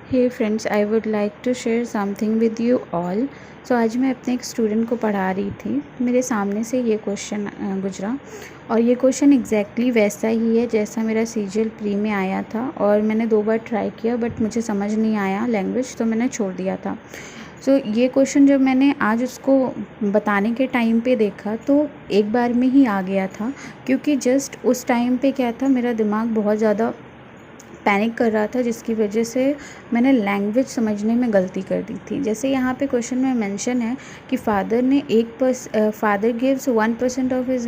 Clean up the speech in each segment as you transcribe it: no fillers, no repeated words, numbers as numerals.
Hey friends, I would like to share something with you all. So आज मैं अपने एक स्टूडेंट को पढ़ा रही थी। मेरे सामने से ये क्वेश्चन गुजरा और ये क्वेश्चन एग्जैक्टली वैसा ही है जैसा मेरा सीजीएल प्री में आया था। और मैंने 2 बार ट्राई किया बट मुझे समझ नहीं आया लैंग्वेज, तो मैंने छोड़ दिया था। सो ये क्वेश्चन जब मैंने आज उसको बताने के टाइम पे देखा तो एक बार में ही आ गया था, क्योंकि जस्ट उस टाइम पे क्या था, मेरा दिमाग बहुत ज़्यादा पैनिक कर रहा था, जिसकी वजह से मैंने लैंग्वेज समझने में गलती कर दी थी। जैसे यहाँ पे क्वेश्चन में मेंशन है कि father gives 1% of his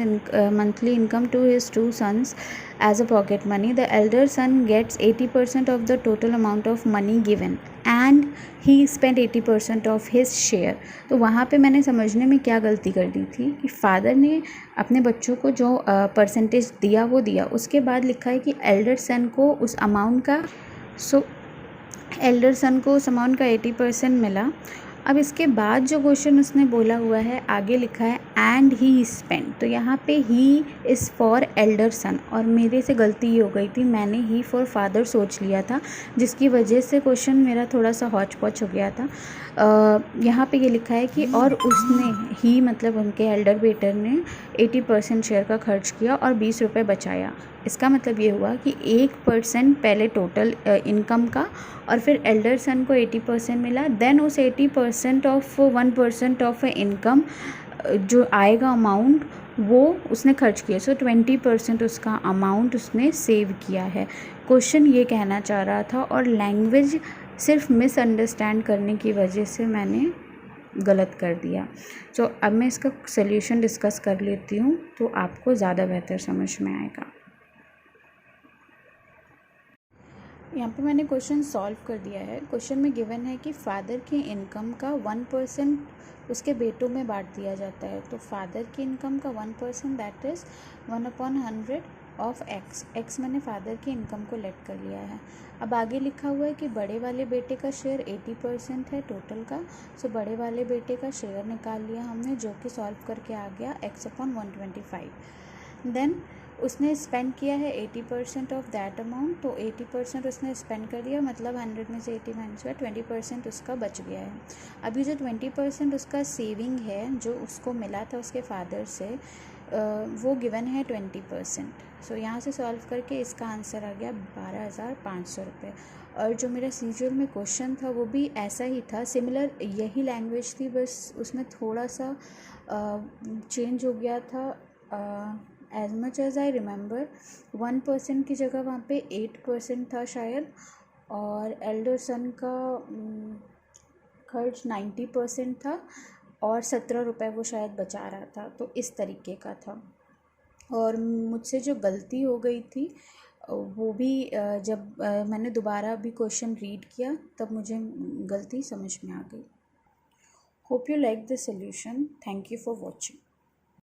monthly income to his 2 sons as a pocket money. The elder son gets 80% of the total amount of money given and he spend 80% of his share. तो वहाँ पे मैंने समझने में क्या गलती कर दी थी कि फादर ने अपने बच्चों को जो परसेंटेज दिया वो दिया, उसके बाद लिखा है कि एल्डर सन को उस अमाउंट का एल्डर सन को उस अमाउंट का 80% मिला। अब इसके बाद जो क्वेश्चन उसने बोला हुआ है, आगे लिखा है एंड ही स्पेंड। तो यहाँ पे he is for elder son, और मेरे से गलती ये हो गई थी, मैंने ही फॉर फादर सोच लिया था, जिसकी वजह से क्वेश्चन मेरा थोड़ा सा हौच पौच हो गया था। यहाँ पे ये लिखा है कि और उसने ही मतलब उनके एल्डर बेटर ने 80% शेयर का खर्च किया और 20 रुपये बचाया। इसका मतलब ये हुआ कि 1% पहले टोटल इनकम का, और फिर एल्डर सन को 80% मिला, देन उस 80% ऑफ 1% ऑफ इनकम जो आएगा अमाउंट, वो उसने खर्च किया। सो 20% उसका अमाउंट उसने सेव किया है। क्वेश्चन ये कहना चाह रहा था, और लैंग्वेज सिर्फ मिसअंडरस्टैंड करने की वजह से मैंने गलत कर दिया। सो अब मैं इसका सल्यूशन डिस्कस कर लेती हूँ, तो आपको ज़्यादा बेहतर समझ में आएगा। यहाँ पे मैंने क्वेश्चन सॉल्व कर दिया है। क्वेश्चन में गिवन है कि फादर की इनकम का 1% उसके बेटों में बांट दिया जाता है। तो फादर की इनकम का 1% दैट इज़ 1/100 ऑफ एक्स मैंने फादर की इनकम को लेट कर लिया है। अब आगे लिखा हुआ है कि बड़े वाले बेटे का शेयर 80% है टोटल का। सो बड़े वाले बेटे का शेयर निकाल लिया हमने, जो कि सॉल्व करके आ गया x/125। देन उसने स्पेंड किया है 80% ऑफ दैट अमाउंट। तो 80% उसने स्पेंड कर दिया, मतलब 100 में से 80 माइनस हुआ, 20% उसका बच गया है। अभी जो 20% उसका सेविंग है, जो उसको मिला था उसके फादर से, वो गिवन है 20%। सो यहाँ से सॉल्व करके इसका आंसर आ गया 12,500 रुपये। और जो मेरा सीजीएल में क्वेश्चन था वो भी ऐसा ही था, सिमिलर यही लैंग्वेज थी, बस उसमें थोड़ा सा चेंज हो गया था। As much as I remember 1% की जगह वहाँ पे 8% था शायद, और एल्डर सन का खर्च 90% था, और 17 रुपये वो शायद बचा रहा था। तो इस तरीके का था। और मुझसे जो गलती हो गई थी वो भी जब मैंने दोबारा भी क्वेश्चन रीड किया तब मुझे गलती समझ में आ गई। Hope you like the solution. Thank you for watching.